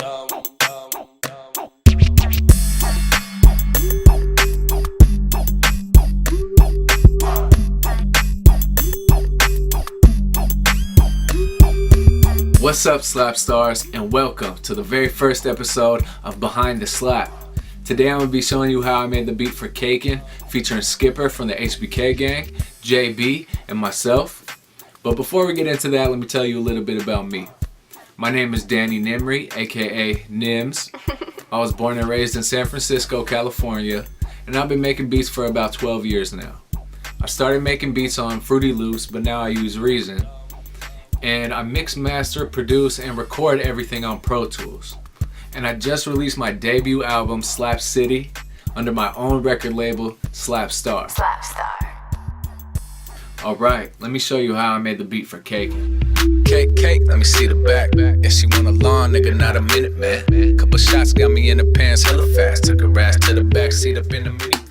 What's up, SLAPSTARs, and welcome to the very first episode of Behind the Slap. Today I'm going to be showing you how I made the beat for CAKIN, featuring Skipper from the HBK Gang, JB, and myself. But before we get into that, let me tell you a little bit about me. My name is Danny Nimri, aka Nimz. I was born and raised in San Francisco, California, and I've been making beats for about 12 years now. I started making beats on Fruity Loops, but now I use Reason. And I mix, master, produce, and record everything on Pro Tools. And I just released my debut album, Slap City, under my own record label, SLAPSTAR. Alright, let me show you how I made the beat for CAKIN. Cake, let me see the back. And she want a long nigga, not a minute, man. Couple shots got me in the pants hella fast. Took her ass to the back seat up in the minivan.